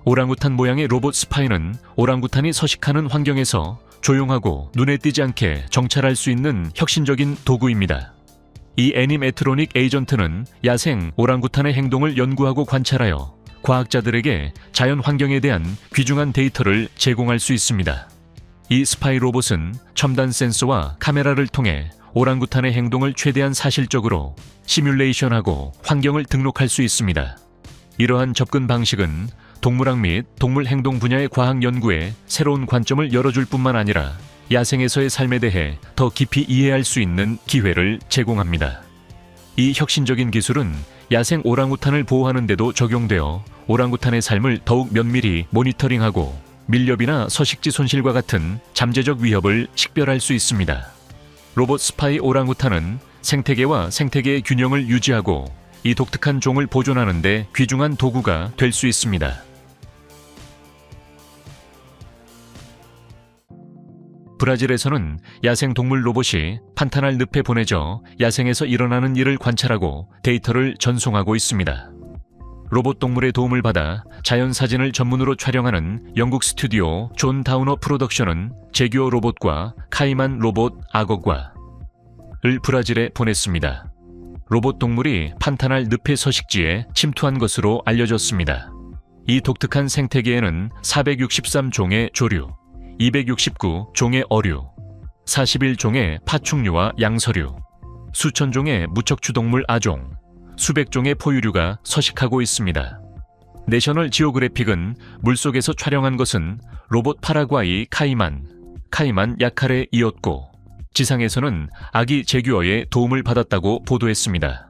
오랑우탄 모양의 로봇 스파이는 오랑우탄이 서식하는 환경에서 조용하고 눈에 띄지 않게 정찰할 수 있는 혁신적인 도구입니다. 이 애니메트로닉 에이전트는 야생 오랑우탄의 행동을 연구하고 관찰하여 과학자들에게 자연 환경에 대한 귀중한 데이터를 제공할 수 있습니다. 이 스파이 로봇은 첨단 센서와 카메라를 통해 오랑우탄의 행동을 최대한 사실적으로 시뮬레이션하고 환경을 등록할 수 있습니다. 이러한 접근 방식은 동물학 및 동물 행동 분야의 과학 연구에 새로운 관점을 열어줄 뿐만 아니라 야생에서의 삶에 대해 더 깊이 이해할 수 있는 기회를 제공합니다. 이 혁신적인 기술은 야생 오랑우탄을 보호하는 데도 적용되어 오랑우탄의 삶을 더욱 면밀히 모니터링하고 밀렵이나 서식지 손실과 같은 잠재적 위협을 식별할 수 있습니다. 로봇 스파이 오랑우탄은 생태계와 생태계의 균형을 유지하고 이 독특한 종을 보존하는 데 귀중한 도구가 될 수 있습니다. 브라질에서는 야생 동물 로봇이 판타날 늪에 보내져 야생에서 일어나는 일을 관찰하고 데이터를 전송하고 있습니다. 로봇 동물의 도움을 받아 자연 사진을 전문으로 촬영하는 영국 스튜디오 존 다우너 프로덕션은 제규어 로봇과 카이만 로봇 악어과를 브라질에 보냈습니다. 로봇 동물이 판타날 늪의 서식지에 침투한 것으로 알려졌습니다. 이 독특한 생태계에는 463종의 조류, 269종의 어류, 41종의 파충류와 양서류, 수천 종의 무척추동물 아종, 수백 종의 포유류가 서식하고 있습니다. 내셔널 지오그래픽은 물속에서 촬영한 것은 로봇 파라과이 카이만 야카레이었고 지상에서는 아기 제규어의 도움을 받았다고 보도했습니다.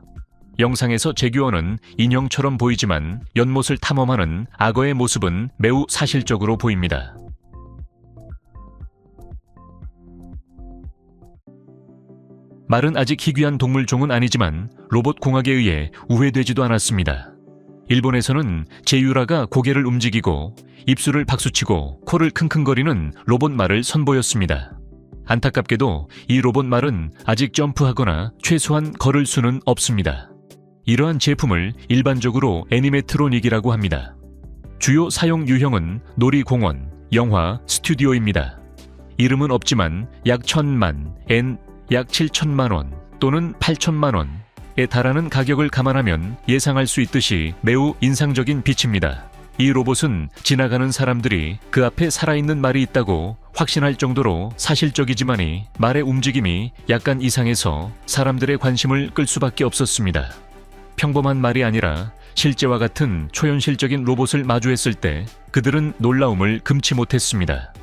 영상에서 제규어는 인형처럼 보이지만 연못을 탐험하는 악어의 모습은 매우 사실적으로 보입니다. 말은 아직 희귀한 동물종은 아니지만 로봇 공학에 의해 우회되지도 않았습니다. 일본에서는 제유라가 고개를 움직이고 입술을 박수치고 코를 킁킁거리는 로봇 말을 선보였습니다. 안타깝게도 이 로봇 말은 아직 점프하거나 최소한 걸을 수는 없습니다. 이러한 제품을 일반적으로 애니메트로닉이라고 합니다. 주요 사용 유형은 놀이공원, 영화, 스튜디오입니다. 이름은 없지만 약 1,000만 엔, 약 7천만 원 또는 8천만 원에 달하는 가격을 감안하면 예상할 수 있듯이 매우 인상적인 빛입니다. 이 로봇은 지나가는 사람들이 그 앞에 살아있는 말이 있다고 확신할 정도로 사실적이지만이 말의 움직임이 약간 이상해서 사람들의 관심을 끌 수밖에 없었습니다. 평범한 말이 아니라 실제와 같은 초현실적인 로봇을 마주했을 때 그들은 놀라움을 금치 못했습니다.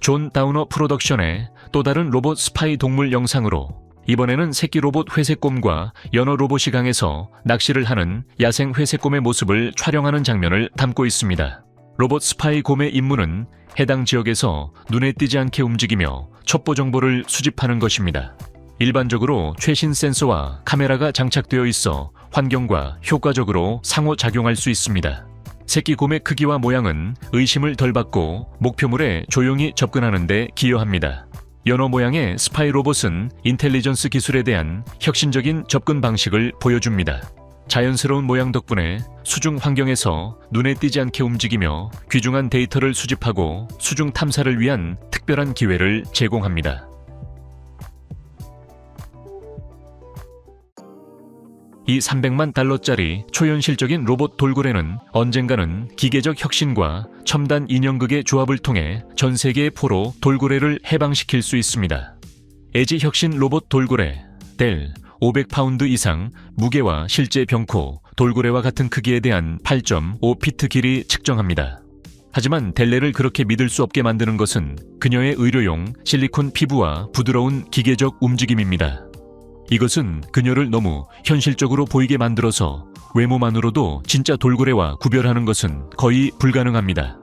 존 다우너 프로덕션의 또 다른 로봇 스파이 동물 영상으로 이번에는 새끼 로봇 회색곰과 연어 로봇이 강에서 낚시를 하는 야생 회색곰의 모습을 촬영하는 장면을 담고 있습니다. 로봇 스파이 곰의 임무는 해당 지역에서 눈에 띄지 않게 움직이며 첩보 정보를 수집하는 것입니다. 일반적으로 최신 센서와 카메라가 장착되어 있어 환경과 효과적으로 상호작용할 수 있습니다. 새끼 곰의 크기와 모양은 의심을 덜 받고 목표물에 조용히 접근하는 데 기여합니다. 연어 모양의 스파이 로봇은 인텔리전스 기술에 대한 혁신적인 접근 방식을 보여줍니다. 자연스러운 모양 덕분에 수중 환경에서 눈에 띄지 않게 움직이며 귀중한 데이터를 수집하고 수중 탐사를 위한 특별한 기회를 제공합니다. 이 300만 달러짜리 초현실적인 로봇 돌고래는 언젠가는 기계적 혁신과 첨단 인형극의 조합을 통해 전 세계의 포로 돌고래를 해방시킬 수 있습니다. 에지 혁신 로봇 돌고래, 델, 500파운드 이상 무게와 실제 병코, 돌고래와 같은 크기에 대한 8.5피트 길이 측정합니다. 하지만 델레를 그렇게 믿을 수 없게 만드는 것은 그녀의 의료용 실리콘 피부와 부드러운 기계적 움직임입니다. 이것은 그녀를 너무 현실적으로 보이게 만들어서 외모만으로도 진짜 돌고래와 구별하는 것은 거의 불가능합니다.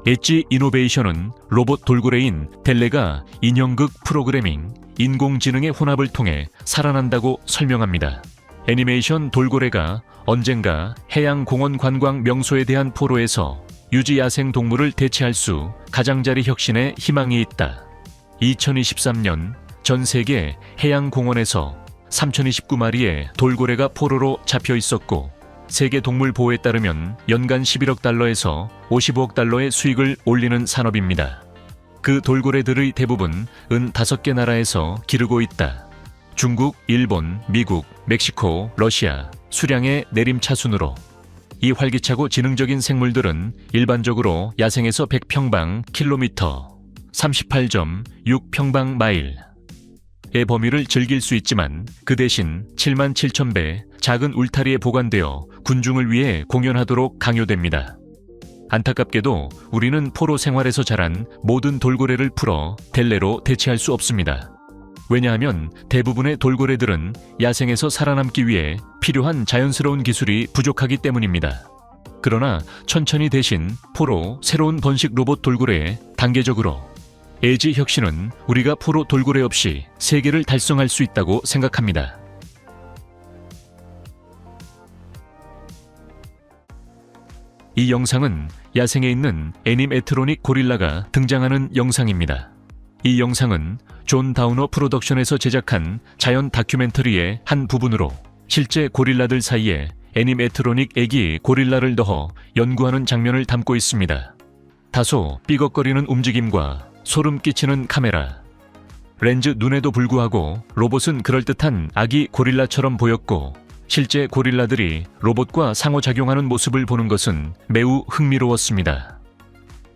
엣지 이노베이션은 로봇 돌고래인 델레가 인형극 프로그래밍, 인공지능의 혼합을 통해 살아난다고 설명합니다. 애니메이션 돌고래가 언젠가 해양공원 관광 명소에 대한 포로에서 유지 야생 동물을 대체할 수 가장자리 혁신에 희망이 있다. 2023년 전 세계 해양공원에서 3,029마리의 돌고래가 포로로 잡혀 있었고, 세계 동물 보호에 따르면 연간 11억 달러에서 55억 달러의 수익을 올리는 산업입니다. 그 돌고래들의 대부분 5개 나라에서 기르고 있다. 중국, 일본, 미국, 멕시코, 러시아, 수량의 내림차순으로. 이 활기차고 지능적인 생물들은 일반적으로 야생에서 100평방 킬로미터, 38.6평방 마일의 범위를 즐길 수 있지만 그 대신 77,000배 작은 울타리에 보관되어 군중을 위해 공연하도록 강요됩니다. 안타깝게도 우리는 포로 생활에서 자란 모든 돌고래를 풀어 델레로 대체할 수 없습니다. 왜냐하면 대부분의 돌고래들은 야생에서 살아남기 위해 필요한 자연스러운 기술이 부족하기 때문입니다. 그러나 천천히 대신 포로 새로운 번식 로봇 돌고래에 단계적으로 에이지 혁신은 우리가 포로 돌고래 없이 세계를 달성할 수 있다고 생각합니다. 이 영상은 야생에 있는 애니메트로닉 고릴라가 등장하는 영상입니다. 이 영상은 존 다우너 프로덕션에서 제작한 자연 다큐멘터리의 한 부분으로 실제 고릴라들 사이에 애니메트로닉 애기 고릴라를 넣어 연구하는 장면을 담고 있습니다. 다소 삐걱거리는 움직임과 소름 끼치는 카메라, 렌즈 눈에도 불구하고 로봇은 그럴듯한 아기 고릴라처럼 보였고, 실제 고릴라들이 로봇과 상호작용하는 모습을 보는 것은 매우 흥미로웠습니다.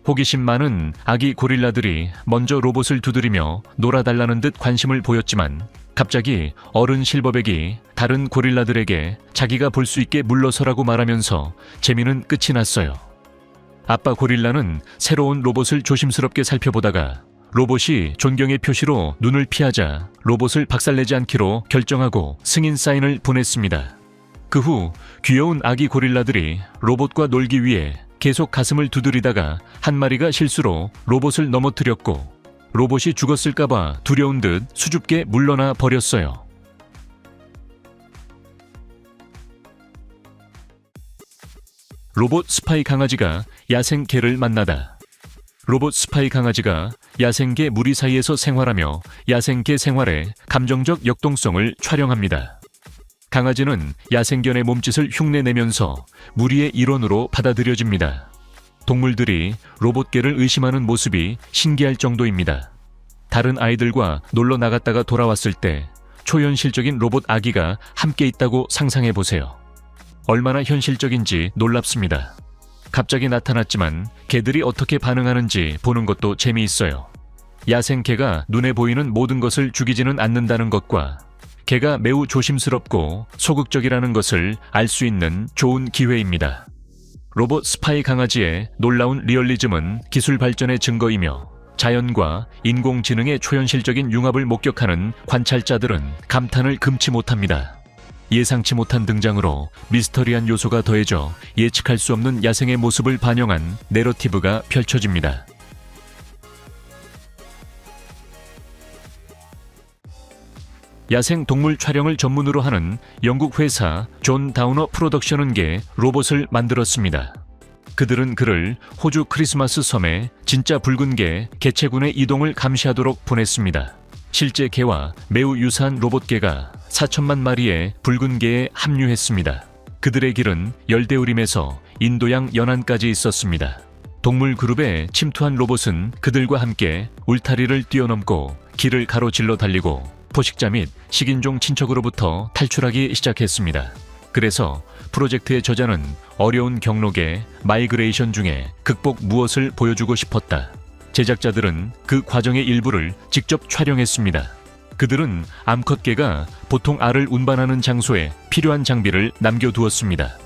호기심 많은 아기 고릴라들이 먼저 로봇을 두드리며 놀아달라는 듯 관심을 보였지만 갑자기 어른 실버백이 다른 고릴라들에게 자기가 볼 수 있게 물러서라고 말하면서 재미는 끝이 났어요. 아빠 고릴라는 새로운 로봇을 조심스럽게 살펴보다가 로봇이 존경의 표시로 눈을 피하자 로봇을 박살내지 않기로 결정하고 승인 사인을 보냈습니다. 그 후 귀여운 아기 고릴라들이 로봇과 놀기 위해 계속 가슴을 두드리다가 한 마리가 실수로 로봇을 넘어뜨렸고 로봇이 죽었을까봐 두려운 듯 수줍게 물러나 버렸어요. 로봇 스파이 강아지가 야생 개를 만나다. 로봇 스파이 강아지가 야생개 무리 사이에서 생활하며 야생개 생활의 감정적 역동성을 촬영합니다. 강아지는 야생견의 몸짓을 흉내내면서 무리의 일원으로 받아들여집니다. 동물들이 로봇개를 의심하는 모습이 신기할 정도입니다. 다른 아이들과 놀러 나갔다가 돌아왔을 때 초현실적인 로봇 아기가 함께 있다고 상상해 보세요. 얼마나 현실적인지 놀랍습니다. 갑자기 나타났지만 개들이 어떻게 반응하는지 보는 것도 재미있어요. 야생 개가 눈에 보이는 모든 것을 죽이지는 않는다는 것과 개가 매우 조심스럽고 소극적이라는 것을 알 수 있는 좋은 기회입니다. 로봇 스파이 강아지의 놀라운 리얼리즘은 기술 발전의 증거이며 자연과 인공지능의 초현실적인 융합을 목격하는 관찰자들은 감탄을 금치 못합니다. 예상치 못한 등장으로 미스터리한 요소가 더해져 예측할 수 없는 야생의 모습을 반영한 내러티브가 펼쳐집니다. 야생 동물 촬영을 전문으로 하는 영국 회사 존 다우너 프로덕션은 개 로봇을 만들었습니다. 그들은 그를 호주 크리스마스 섬에 진짜 붉은 개 개체군의 이동을 감시하도록 보냈습니다. 실제 개와 매우 유사한 로봇개가 4천만 마리의 붉은 개에 합류했습니다. 그들의 길은 열대우림에서 인도양 연안까지 있었습니다. 동물 그룹에 침투한 로봇은 그들과 함께 울타리를 뛰어넘고 길을 가로질러 달리고 포식자 및 식인종 친척으로부터 탈출하기 시작했습니다. 그래서 프로젝트의 저자는 어려운 경로계 마이그레이션 중에 극복 무엇을 보여주고 싶었다. 제작자들은 그 과정의 일부를 직접 촬영했습니다. 그들은 암컷개가 보통 알을 운반하는 장소에 필요한 장비를 남겨두었습니다.